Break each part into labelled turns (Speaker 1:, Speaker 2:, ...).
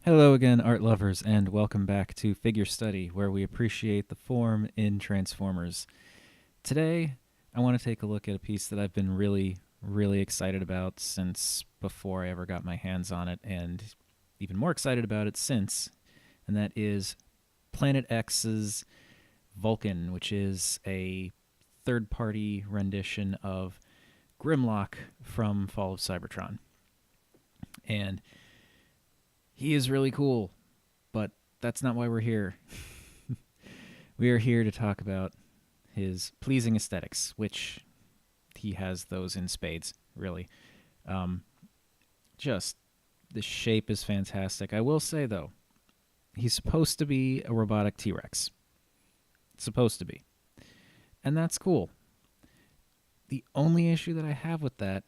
Speaker 1: Hello again, art lovers, and welcome back to Figure Study, where we appreciate the form in Transformers. Today, I want to take a look at a piece that I've been really excited about since before I ever got my hands on it, and even more excited about it since, and that is Planet X's Vulcan, which is a third party rendition of Grimlock from Fall of Cybertron. And he is really cool, but that's not why we're here. We are here to talk about his pleasing aesthetics, which he has those in spades, really. Um, just the shape is fantastic. I will say, though, he's supposed to be a robotic T Rex. Supposed to be. And that's cool. The only issue that I have with that,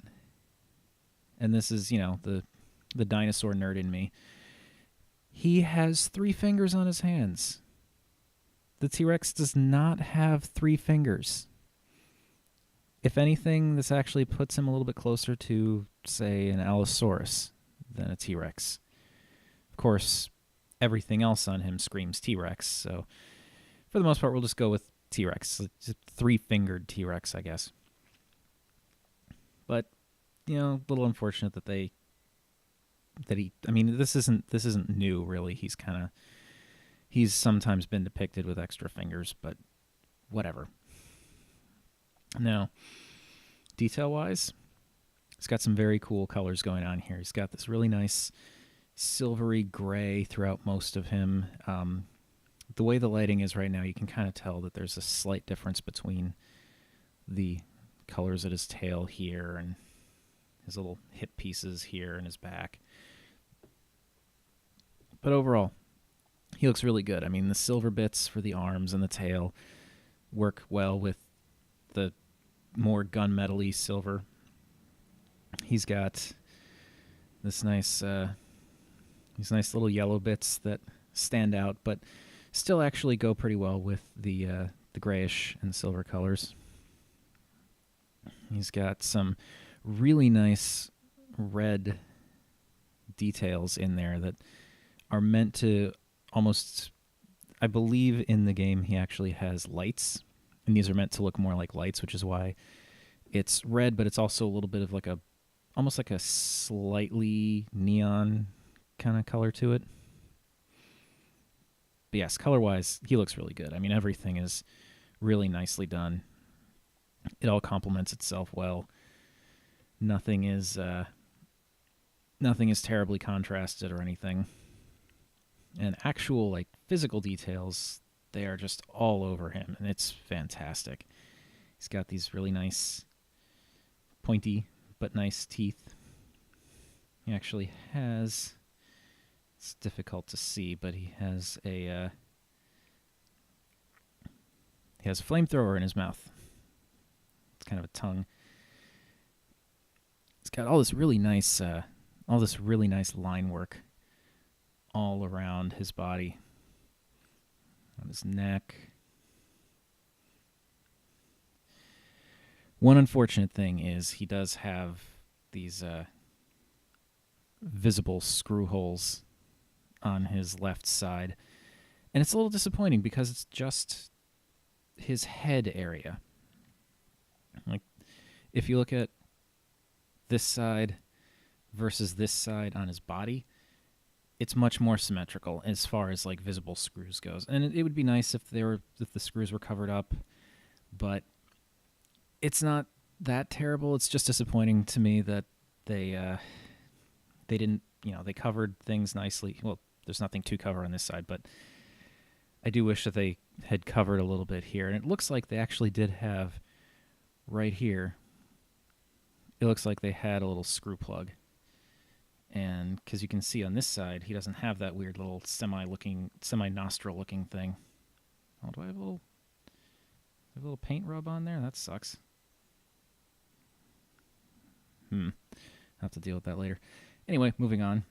Speaker 1: and this is, the dinosaur nerd in me, he has 3 fingers on his hands. The T-Rex does not have 3 fingers. If anything, this actually puts him a little bit closer to, say, an Allosaurus than a T-Rex. Of course, everything else on him screams T-Rex, so for the most part, we'll just go with T-Rex. It's a 3-fingered T-Rex, I guess. But, a little unfortunate that this isn't new, really. He's sometimes been depicted with extra fingers, but whatever. Now, detail-wise, he's got some very cool colors going on here. He's got this really nice silvery gray throughout most of him. The way the lighting is right now, you can kind of tell that there's a slight difference between the colors at his tail here and his little hip pieces here and his back. But overall, he looks really good. I mean, the silver bits for the arms and the tail work well with the more gunmetal-y silver. He's got these nice little yellow bits that stand out, but still actually go pretty well with the grayish and silver colors. He's got some really nice red details in there that are meant to almost, I believe in the game he actually has lights, and these are meant to look more like lights, which is why it's red, but it's also a little bit of almost like a slightly neon kind of color to it. But yes, color-wise, he looks really good. I mean, everything is really nicely done. It all complements itself well. Nothing is terribly contrasted or anything. And actual physical details, they are just all over him, and it's fantastic. He's got these really nice, pointy but nice teeth. He actually has, it's difficult to see, but he has a flamethrower in his mouth. It's kind of a tongue. It's got all this really nice line work all around his body, on his neck. One unfortunate thing is he does have these visible screw holes on his left side, and it's a little disappointing because it's just his head area. If you look at this side versus this side on his body, it's much more symmetrical as far as visible screws goes. And it would be nice if the screws were covered up, but it's not that terrible. It's just disappointing to me that they didn't, they covered things nicely. Well, there's nothing to cover on this side, but I do wish that they had covered a little bit here. And it looks like they actually did have right here. It looks like they had a little screw plug. And because you can see on this side, he doesn't have that weird little semi-nostril looking thing. Oh, do I have a little paint rub on there? That sucks. I'll have to deal with that later. Anyway, moving on.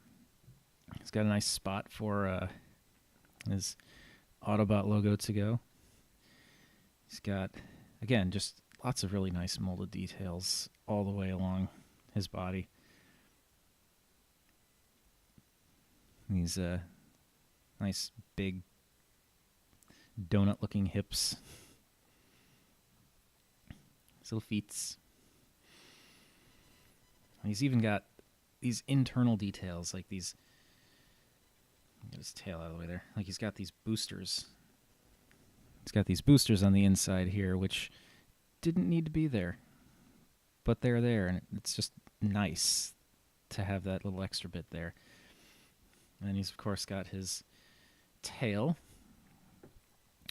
Speaker 1: He's got a nice spot for his Autobot logo to go. He's got, again, just lots of really nice molded details all the way along his body. These nice big donut-looking hips. His little feets. And he's even got these internal details, like these. Get his tail out of the way there. Like he's got these boosters. He's got these boosters on the inside here, which didn't need to be there, but they're there, and it's just nice to have that little extra bit there. And then he's, of course, got his tail,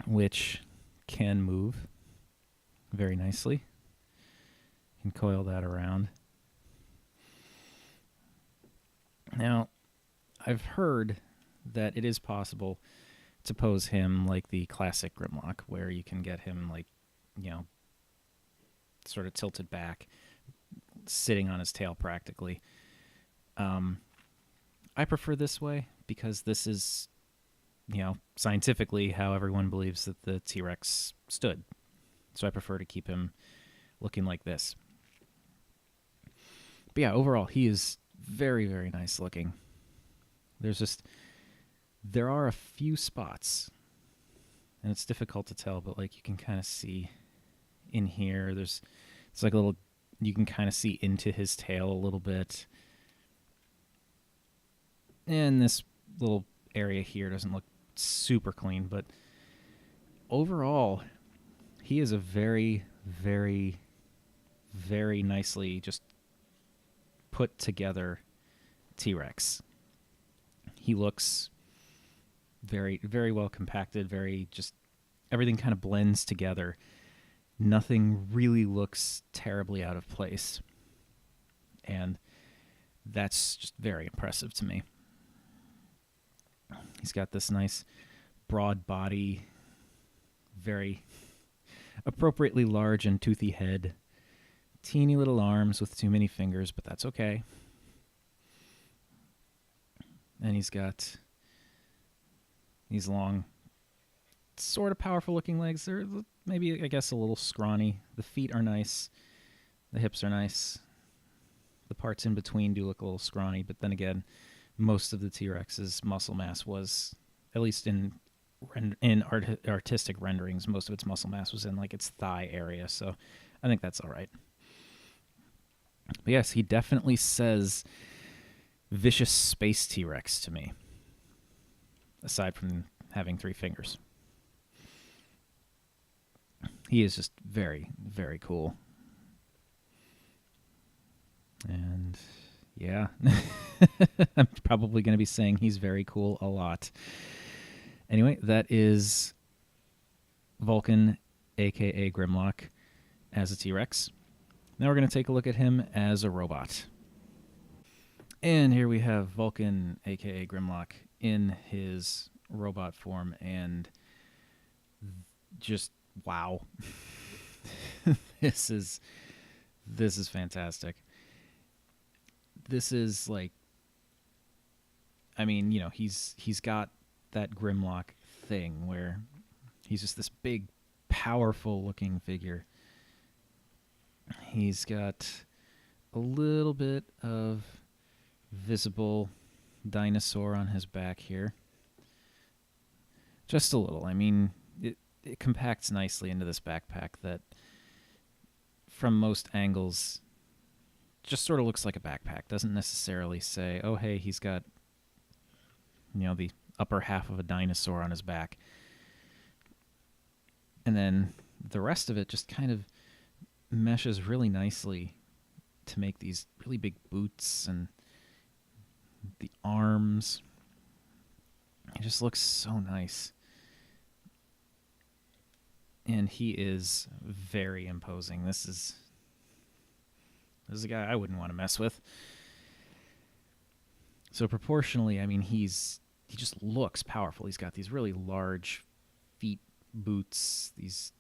Speaker 1: which can move very nicely. You can coil that around. Now, I've heard that it is possible to pose him like the classic Grimlock, where you can get him, like, you know, sort of tilted back, sitting on his tail practically. I prefer this way because this is, you know, scientifically how everyone believes that the T-Rex stood. So I prefer to keep him looking like this. But yeah, overall, he is very, very nice looking. There are a few spots, and it's difficult to tell, but like you can kind of see in here, it's like a little, you can kind of see into his tail a little bit. And this little area here doesn't look super clean, but overall, he is a very, very, very nicely just put together T-Rex. He looks very, very well compacted, very just, everything kind of blends together. Nothing really looks terribly out of place. And that's just very impressive to me. He's got this nice broad body, very appropriately large and toothy head, teeny little arms with too many fingers, but that's okay. And he's got these long, sort of powerful looking legs. They're maybe, I guess, a little scrawny. The feet are nice. The hips are nice. The parts in between do look a little scrawny, but then again, most of the T-Rex's muscle mass was, at least in artistic renderings, most of its muscle mass was in like its thigh area, so I think that's all right. But yes, he definitely says vicious space T-Rex to me, aside from having 3 fingers. He is just very, very cool. And yeah, I'm probably going to be saying he's very cool a lot. Anyway, that is Vulcun, a.k.a. Grimlock, as a T-Rex. Now we're going to take a look at him as a robot. And here we have Vulcun, a.k.a. Grimlock, in his robot form, and just wow. This is fantastic. This is like, I mean, you know, he's got that Grimlock thing where he's just this big, powerful looking figure. He's got a little bit of visible dinosaur on his back here. Just a little. I mean, it compacts nicely into this backpack that, from most angles, just sort of looks like a backpack. Doesn't necessarily say, oh, hey, he's got, you know, the upper half of a dinosaur on his back. And then the rest of it just kind of meshes really nicely to make these really big boots and the arms. It just looks so nice. And he is very imposing. This is a guy I wouldn't want to mess with. So proportionally, I mean, he just looks powerful. He's got these really large feet, boots, these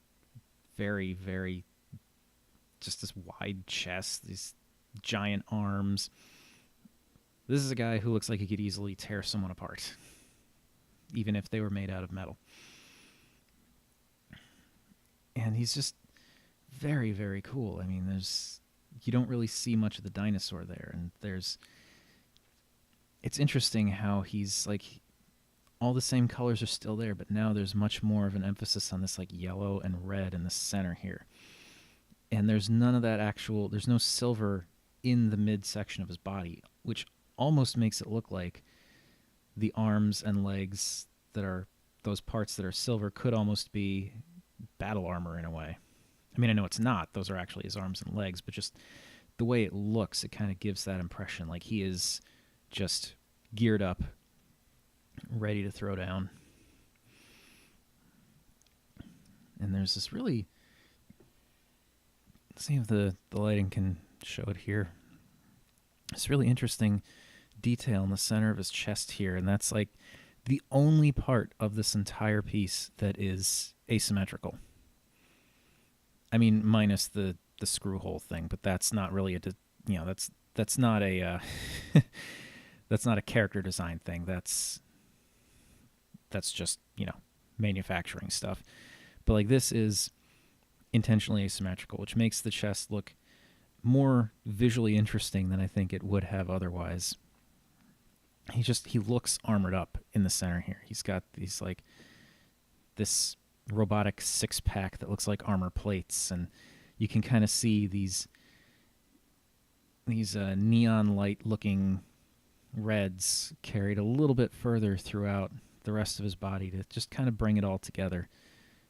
Speaker 1: very, very, just this wide chest, these giant arms. This is a guy who looks like he could easily tear someone apart, even if they were made out of metal. And he's just very, very cool. I mean, you don't really see much of the dinosaur there, and it's interesting how he's like all the same colors are still there, but now there's much more of an emphasis on this like yellow and red in the center here. And there's none of that actual, there's no silver in the midsection of his body, which almost makes it look like the arms and legs that are those parts that are silver could almost be battle armor in a way. I mean, I know it's not. Those are actually his arms and legs, but just the way it looks, it kind of gives that impression like he is just geared up, ready to throw down. And there's this really, let's see if the lighting can show it here. It's really interesting detail in the center of his chest here, and that's like the only part of this entire piece that is asymmetrical. I mean, minus the screw hole thing, but that's not really that's not a that's not a character design thing. That's just, manufacturing stuff. But like this is intentionally asymmetrical, which makes the chest look more visually interesting than I think it would have otherwise. He looks armored up in the center here. He's got these like this robotic six-pack that looks like armor plates, and you can kind of see these neon light looking reds carried a little bit further throughout the rest of his body to just kind of bring it all together.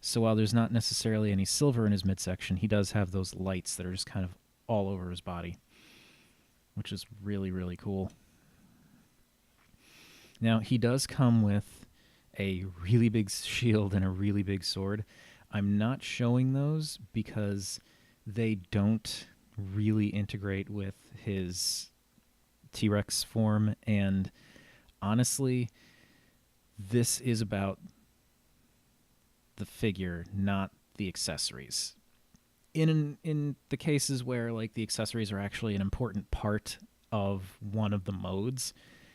Speaker 1: So while there's not necessarily any silver in his midsection, he does have those lights that are just kind of all over his body, which is really, really cool. Now, he does come with a really big shield and a really big sword. I'm not showing those because they don't really integrate with his T-Rex form, and honestly, this is about the figure, not the accessories. In the cases where like the accessories are actually an important part of one of the modes,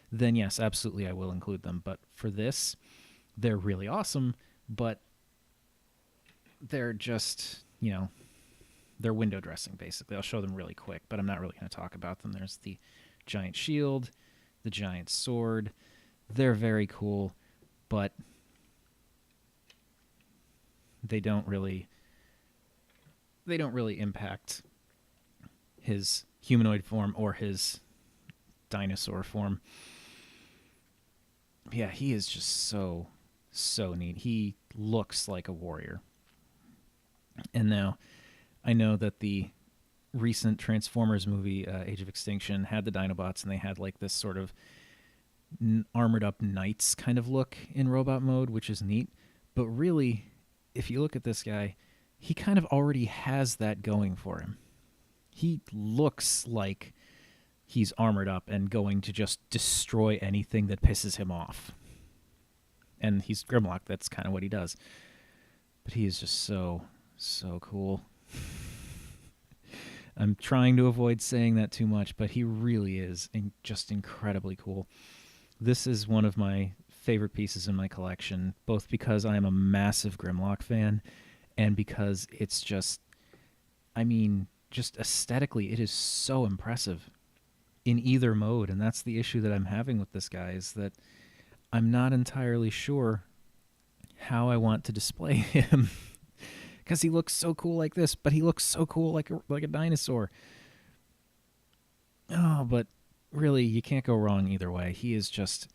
Speaker 1: then yes, absolutely I will include them. But for this, they're really awesome, but they're just, they're window dressing, basically. I'll show them really quick, but I'm not really going to talk about them. There's the giant shield, the giant sword. They're very cool, but they don't really impact his humanoid form or his dinosaur form. Yeah, he is just so neat. He looks like a warrior. And now, I know that the recent Transformers movie, Age of Extinction, had the Dinobots, and they had like this sort of armored up knights kind of look in robot mode, which is neat. But really, if you look at this guy, he kind of already has that going for him. He looks like he's armored up and going to just destroy anything that pisses him off. And he's Grimlock, that's kind of what he does. But he is just so cool. I'm trying to avoid saying that too much, but he really is just incredibly cool. This is one of my favorite pieces in my collection, both because I am a massive Grimlock fan and because it's just aesthetically, it is so impressive in either mode. And that's the issue that I'm having with this guy, is that I'm not entirely sure how I want to display him. Because he looks so cool like this, but he looks so cool like a dinosaur. Oh, but really, you can't go wrong either way. He is just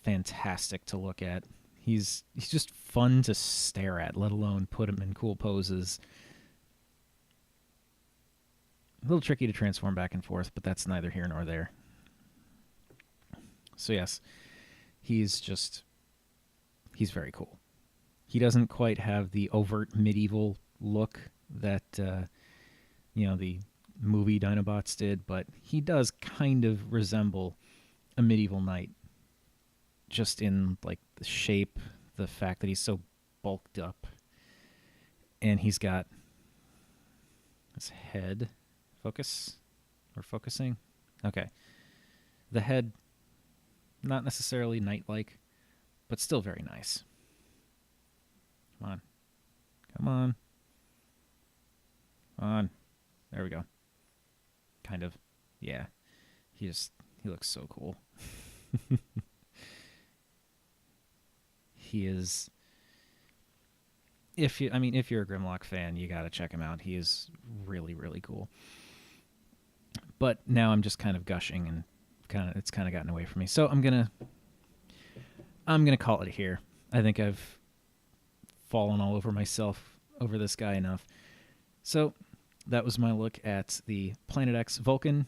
Speaker 1: fantastic to look at. He's just fun to stare at, let alone put him in cool poses. A little tricky to transform back and forth, but that's neither here nor there. So yes, he's very cool. He doesn't quite have the overt medieval look that the movie Dinobots did, but he does kind of resemble a medieval knight, just in like the shape, the fact that he's so bulked up, and he's got his head focusing. Okay, the head, not necessarily knight-like, but still very nice. Come on. There we go. Kind of. Yeah. He's He looks so cool. He is. If you're a Grimlock fan, you got to check him out. He is really, really cool. But now I'm just kind of gushing, and it's kind of gotten away from me. So I'm gonna call it here. I think I've fallen all over myself over this guy enough. So that was my look at the Planet X Vulcun,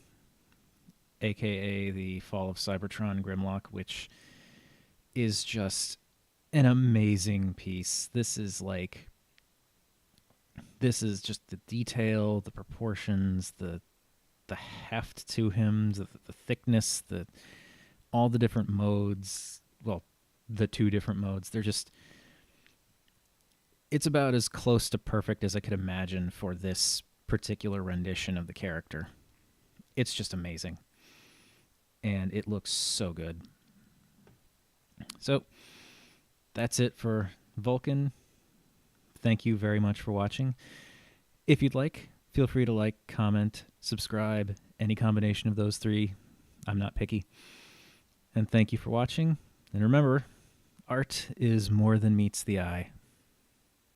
Speaker 1: a.k.a. the Fall of Cybertron Grimlock, which is just an amazing piece. This is just the detail, the proportions, the heft to him, the thickness, all the different modes. Well, the two different modes. It's about as close to perfect as I could imagine for this particular rendition of the character. It's just amazing. And it looks so good. So, that's it for Vulcan. Thank you very much for watching. If you'd like, feel free to like, comment, subscribe, any combination of those three. I'm not picky. And thank you for watching. And remember, art is more than meets the eye.